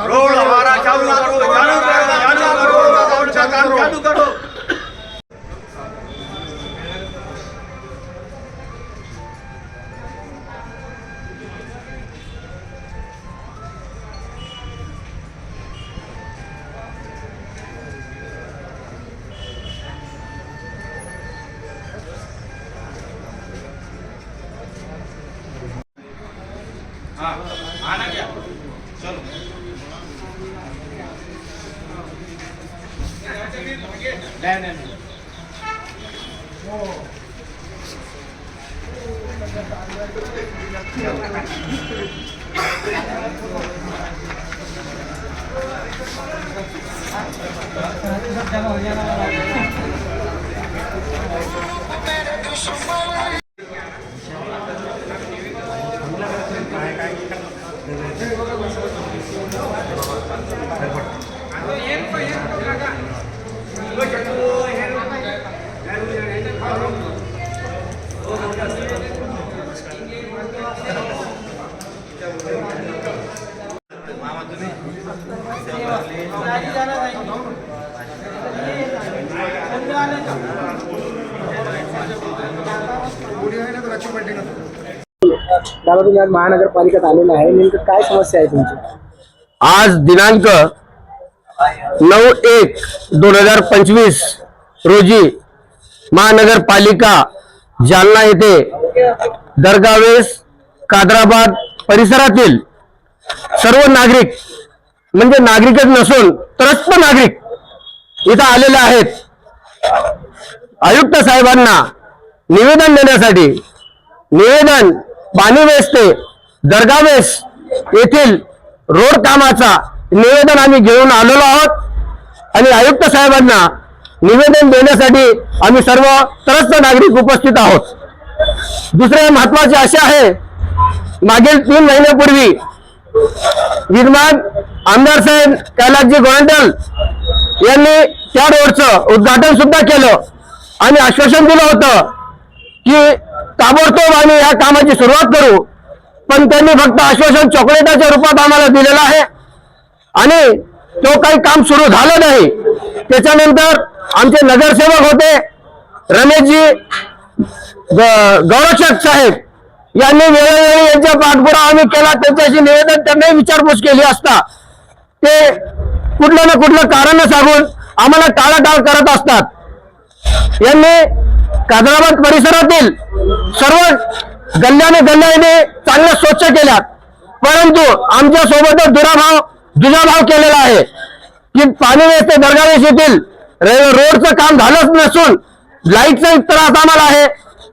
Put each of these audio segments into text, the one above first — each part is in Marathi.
रोड हमारा चालू करो। हाँ आना क्या चलो नहीं दादा तुम्ही आज महानगरपालिकेत आलेला आहे, नेमकं काय समस्या आहे तुमची? आज दिनांक 9/1/2025 रोजी महानगरपालिका जालना येथे दर्गावेस कादराबाद परिसरातील सर्व नागरिक म्हणजे नागरिकच नसून त्रस्त नागरिक इथं आलेले आहेत आयुक्त साहेबांना निवेदन देण्यासाठी। निवेदन पाणीवेस ते दर्गावेस येथील रोड कामाचा निवेदन आम्ही घेऊन आलेलो आहोत आणि आयुक्त साहेबांना निवेदन देण्यासाठी आम्ही सर्व त्रस्त नागरिक उपस्थित आहोत। दुसरे महत्वाचे असे आहे, मागील 3 महिन्यापूर्वी विद्यमान आमदार साहेब कैलासजी गोरंट्याल यांनी त्या रोडचं उद्घाटन सुद्धा केलं आणि आश्वासन दिलं होतं की ताबडतोब आम्ही या कामाची सुरुवात करू, पण त्यांनी फक्त आश्वासन चॉकलेटाच्या रूपात आम्हाला दिलेलं आहे आणि तो काही काम सुरू झालं नाही। त्याच्यानंतर आमचे नगरसेवक होते रमेशजी गौरक्षक साहेब यांनी वेळोवेळी यांचा पाठपुरावा आम्ही केला, त्यांच्याशी निवेदन त्यांनाही विचारपूस केली असता ते कुठलं ना कुठलं कारण सांगून आम्हाला टाळाटाळ करत असतात। यांनी कादराबाद परिसरातील सर्व गल्ल्याने चांगल्या स्वच्छ केल्यात, परंतु आमच्या सोबतच दुजाभाव केलेला आहे की पाणीवेस ते दर्गावेस येथील रोडचं काम झालंच नसून लाईटचा त्रास आम्हाला आहे,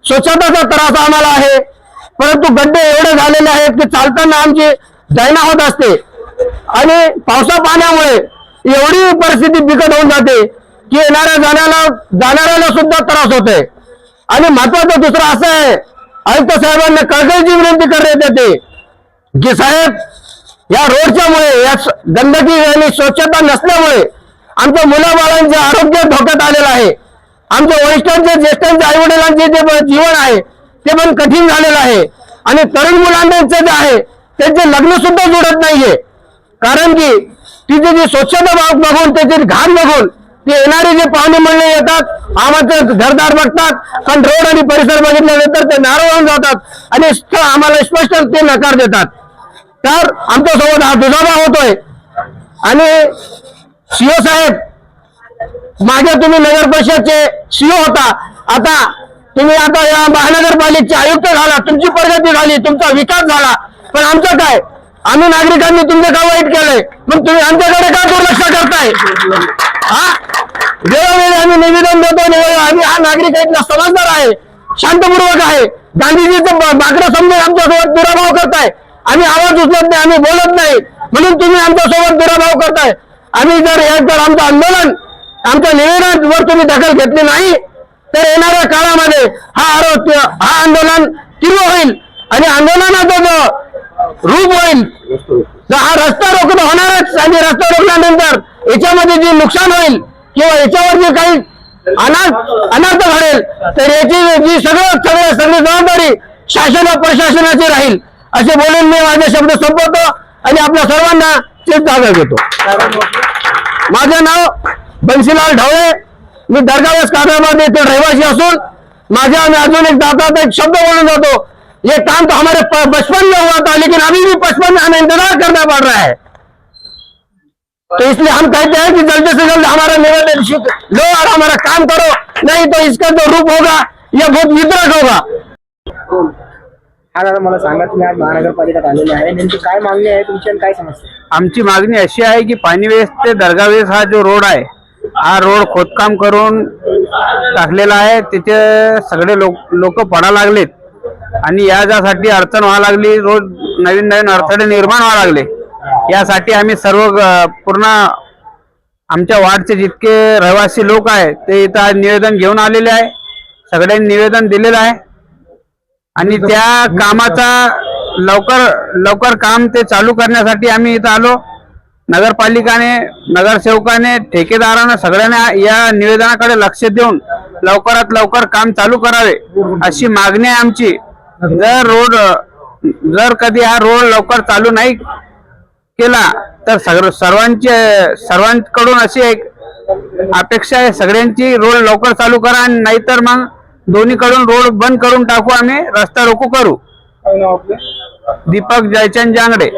स्वच्छताचा त्रास आम्हाला आहे, परंतु गड्डे एवढे झालेले आहेत की चालताना आमची दैना होत असते आणि पावसा पाण्यामुळे एवढी परिस्थिती बिकट होऊन जाते की जाणाऱ्याला सुद्धा त्रास होतोय। आणि महत्वाचं दुसरं असं आहे, आयुक्त साहेबांना कळकळीची विनंती करण्यात येते की साहेब या रोडच्या मुळे या गंदगी आणि स्वच्छता नसल्यामुळे आमच्या मुलाबाळांचे आरोग्य धोक्यात आलेलं आहे, आमच्या वरिष्ठांचे ज्येष्ठांचे आई वडिलांचे जे जीवन आहे ते पण कठीण झालेलं आहे आणि तरुण मुलांचे जे आहे त्यांचे लग्न सुद्धा जुळत नाहीये, कारण की तिथे जी स्वच्छता बघून त्याची घाण बघून ते येणारे जे पाहुणे मंडळी येतात आम्हाला घरदार बघतात, पण रोड आणि परिसर बघितल्यानंतर ते नाराज होऊन जातात आणि आम्हाला स्पष्ट ते नकार देतात। तर आमच्या सोबत हा दुजाभाव होतोय आणि सीओ साहेब मागे तुम्ही नगर परिषदचे सीओ होता, आता तुम्ही आता या महानगरपालिकेचे आयुक्त झाला, तुमची प्रगती झाली, तुमचा विकास झाला, पण आमचं काय? आम्ही नागरिकांनी तुमचं काय वाईट केलंय, मग तुम्ही आमच्याकडे का दुर्लक्ष करताय? वेळोवेळी आम्ही निवेदन देतो, आम्ही हा नागरिक इथला समजदार आहे, शांतपूर्वक आहे, गांधीजीचं बाकडं समजून आमच्यासोबत दुराभाव करताय, आम्ही आवाज उचलत नाही, आम्ही बोलत नाही, म्हणून तुम्ही आमच्यासोबत दुराभाव करताय। आम्ही जर आमचं आंदोलन आमच्या निवेदनावर तुम्ही दखल घेतली नाही तर येणाऱ्या काळामध्ये हा आंदोलन तीव्र होईल आणि आंदोलनाचा जो रूप होईल हा रस्ता रोखणं होणारच आणि रस्ता रोखल्यानंतर याच्यामध्ये जे नुकसान होईल किंवा याच्यावर जे काही अनर्थ घडेल तर याची जी सगळी जबाबदारी शासन व प्रशासनाची राहील असे बोलून मी माझे शब्द संपवतो आणि आपल्या सर्वांना जागा घेतो. माझं नाव बन्सीलाल ढवळे, मी दर्गावेस कादराबाद येथील रहिवासी असून माझ्या अजून एक दाता एक शब्द बोलून जातो, ये काम तो हमारे बचपन में हुआ था लेकिन अभी भी बचपन में हमें इंतजार करना पड़ रहा है. तो इसलिए हम कहते हैं कि जल्द से जल्द हमारा निवेदन लो और हमारा काम करो, नहीं तो इसका जो रूप होगा यह बहुत वितरक होगा. हा दादा मला सांगा, तुम्ही आज महानगरपालिकेत आलेले आहे, नेमकी काय मागणी आहे तुमची आणि काय समस्या? आमची मागणी अशी आहे की पाणीवेस ते दर्गावेस हा जो रोड आहे, हा रोड खोदकाम करून टाकलेला आहे. तिथे सगळे लोक पडा लागलेत आणि यासाठी अडचण व्हायला लागली, रोज नवीन अडथळे निर्माण व्हायला लागले. यासाठी आम्ही सर्व पूर्ण आमच्या वार्डचे जितके रहिवासी लोक आहेत ते इथं आज निवेदन घेऊन आलेले आहे. सगळ्यांनी निवेदन दिलेलं आहे आणि त्या कामाचा लवकर काम ते चालू करण्यासाठी आम्ही इथं आलो. नगरपालिकाने, नगरसेवकाने, ठेकेदाराने सगळ्यांना या निवेदनाकडे लक्ष देऊन लवकरात लवकर काम चालू करावे अशी मागणी आहे आमची. जर कधी हा रोड लवकर चालू नाही केला तर सर्वांकडून अशी एक अपेक्षा आहे सगळ्यांची, रोड लवकर चालू करा आणि नाहीतर मग दोन्हीकडून रोड बंद करून टाकू, आम्ही रस्ता रोको करू. दीपक जयचंद जांगडे.